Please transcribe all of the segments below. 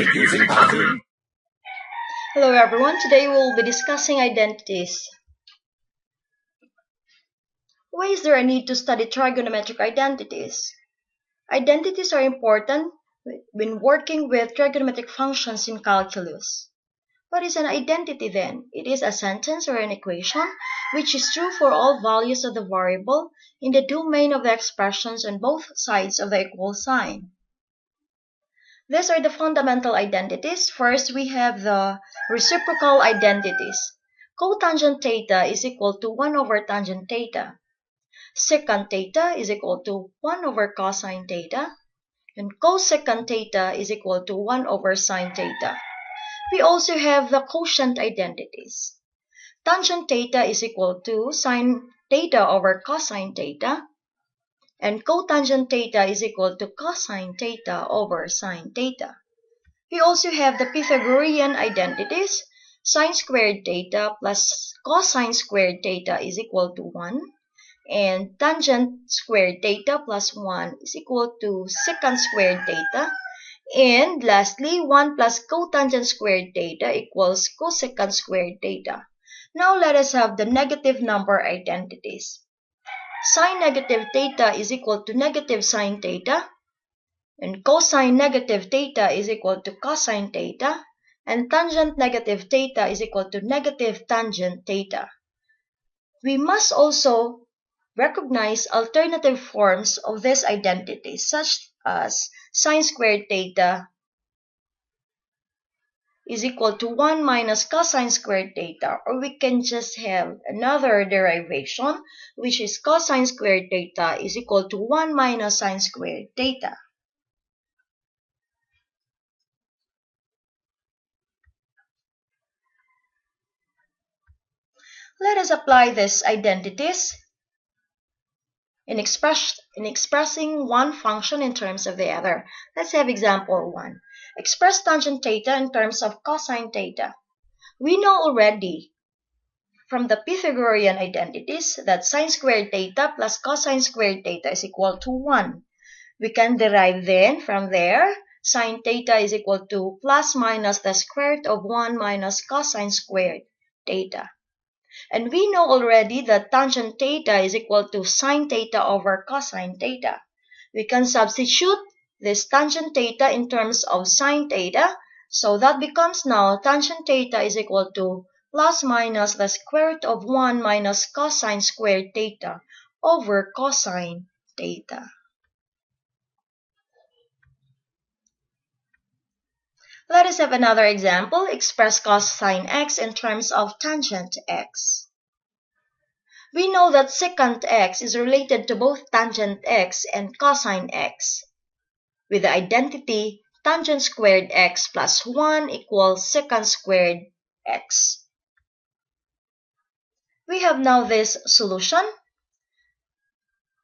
Introducing Pathway. Hello everyone, today we'll be discussing identities. Why is there a need to study trigonometric identities? Identities are important when working with trigonometric functions in calculus. What is an identity then? It is a sentence or an equation which is true for all values of the variable in the domain of the expressions on both sides of the equal sign. These are the fundamental identities. First, we have the reciprocal identities. Cotangent theta is equal to 1 over tangent theta. Secant theta is equal to 1 over cosine theta. And cosecant theta is equal to 1 over sine theta. We also have the quotient identities. Tangent theta is equal to sine theta over cosine theta. And cotangent theta is equal to cosine theta over sine theta. We also have the Pythagorean identities. Sine squared theta plus cosine squared theta is equal to 1. And tangent squared theta plus 1 is equal to secant squared theta. And lastly, 1 plus cotangent squared theta equals cosecant squared theta. Now let us have the negative number identities. Sine negative theta is equal to negative sine theta. And cosine negative theta is equal to cosine theta. And tangent negative theta is equal to negative tangent theta. We must also recognize alternative forms of these identities, such as sine squared theta is equal to 1 minus cosine squared theta, or we can just have another derivation, which is cosine squared theta is equal to 1 minus sine squared theta. Let us apply these identities in expressing one function in terms of the other. Let's have example 1. Express tangent theta in terms of cosine theta. We know already from the Pythagorean identities that sine squared theta plus cosine squared theta is equal to 1. We can derive then from there sine theta is equal to plus minus the square root of 1 minus cosine squared theta. And we know already that tangent theta is equal to sine theta over cosine theta. We can substitute this tangent theta in terms of sine theta, so that becomes now tangent theta is equal to plus minus the square root of 1 minus cosine squared theta over cosine theta. Let us have another example. Express cosine x in terms of tangent x. We know that secant x is related to both tangent x and cosine x, with the identity tangent squared x plus 1 equals secant squared x. We have now this solution.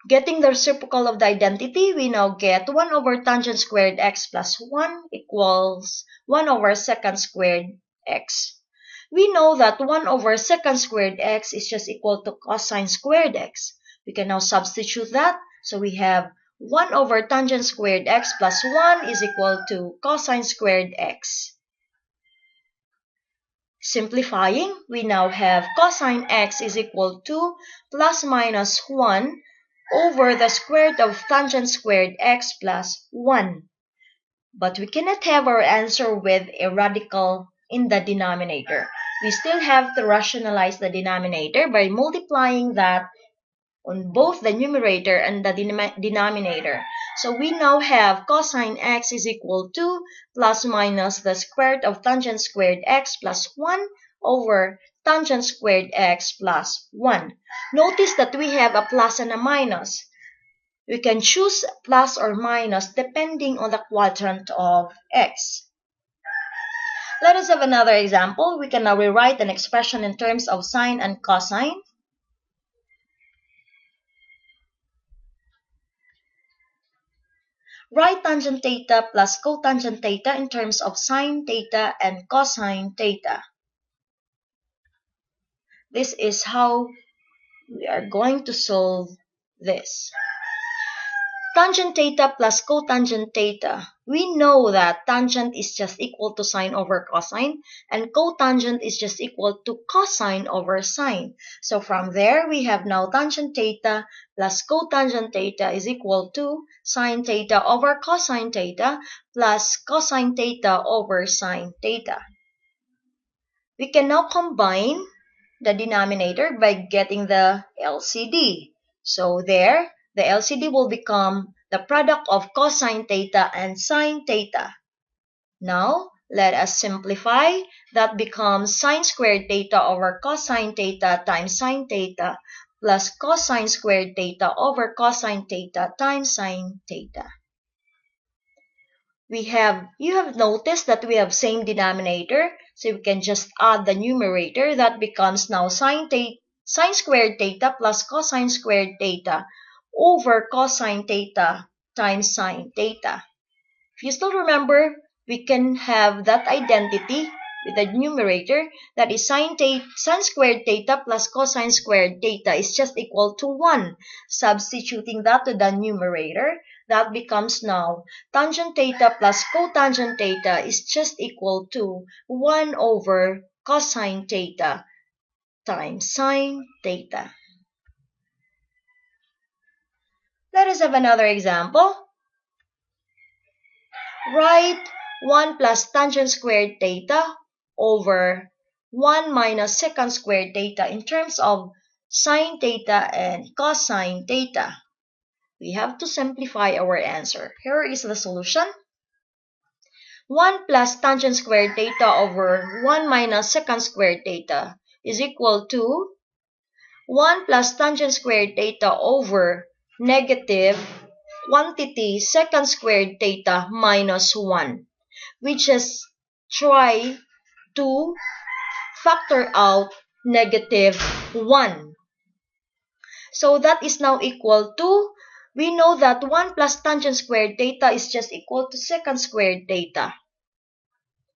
Getting the reciprocal of the identity, we now get 1 over tangent squared x plus 1 equals 1 over secant squared x. We know that 1 over secant squared x is just equal to cosine squared x. We can now substitute that. So we have 1 over tangent squared x plus 1 is equal to cosine squared x. Simplifying, we now have cosine x is equal to plus minus 1 over the square root of tangent squared x plus 1. But we cannot have our answer with a radical in the denominator. We still have to rationalize the denominator by multiplying that on both the numerator and the denominator. So we now have cosine x is equal to plus minus the square root of tangent squared x plus 1 over tangent squared x plus 1. Notice that we have a plus and a minus. We can choose plus or minus depending on the quadrant of x. Let us have another example. We can now rewrite an expression in terms of sine and cosine. Write tangent theta plus cotangent theta in terms of sine theta and cosine theta. This is how we are going to solve this. Tangent theta plus cotangent theta. We know that tangent is just equal to sine over cosine, and cotangent is just equal to cosine over sine. So from there, we have now tangent theta plus cotangent theta is equal to sine theta over cosine theta plus cosine theta over sine theta. We can now combine the denominator by getting the LCD. So there, the LCD will become the product of cosine theta and sine theta. Now, let us simplify. That becomes sine squared theta over cosine theta times sine theta plus cosine squared theta over cosine theta times sine theta. You have noticed that we have same denominator, so we can just add the numerator. That becomes now sine squared theta plus cosine squared theta over cosine theta times sine theta. If you still remember, we can have that identity with the numerator, that is sine squared theta plus cosine squared theta is just equal to 1. Substituting that to the numerator, that becomes now tangent theta plus cotangent theta is just equal to 1 over cosine theta times sine theta. Let us have another example. Write 1 plus tangent squared theta over 1 minus secant squared theta in terms of sine theta and cosine theta. We have to simplify our answer. Here is the solution. 1 plus tangent squared theta over 1 minus secant squared theta is equal to 1 plus tangent squared theta over negative quantity secant squared theta minus 1. We just try to factor out negative 1. So that is now equal to, we know that 1 plus tangent squared theta is just equal to secant squared theta.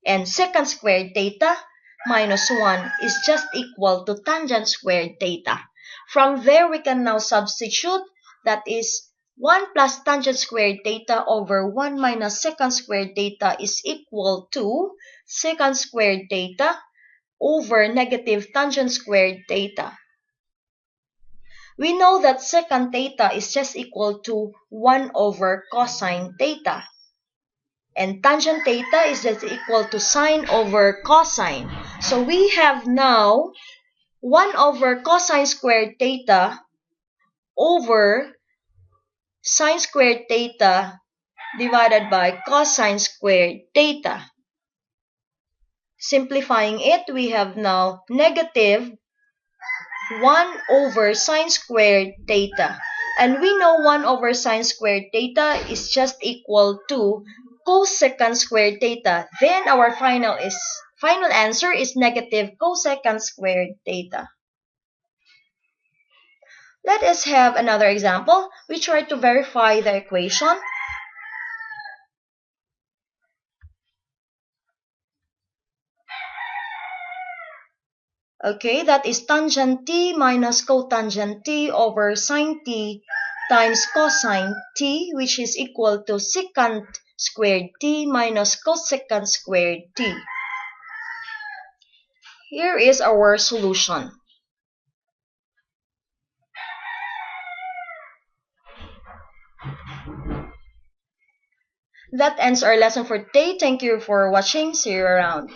And secant squared theta minus 1 is just equal to tangent squared theta. From there, we can now substitute, that is 1 plus tangent squared theta over 1 minus secant squared theta is equal to secant squared theta over negative tangent squared theta. We know that secant theta is just equal to 1 over cosine theta. And tangent theta is just equal to sine over cosine. So we have now 1 over cosine squared theta over sine squared theta divided by cosine squared theta. Simplifying it, we have now negative 1 over sine squared theta. And we know 1 over sine squared theta is just equal to cosecant squared theta. Then our final answer is negative cosecant squared theta. Let us have another example. We try to verify the equation. Okay, that is tangent t minus cotangent t over sine t times cosine t, which is equal to secant squared t minus cosecant squared t. Here is our solution. That ends our lesson for today. Thank you for watching. See you around.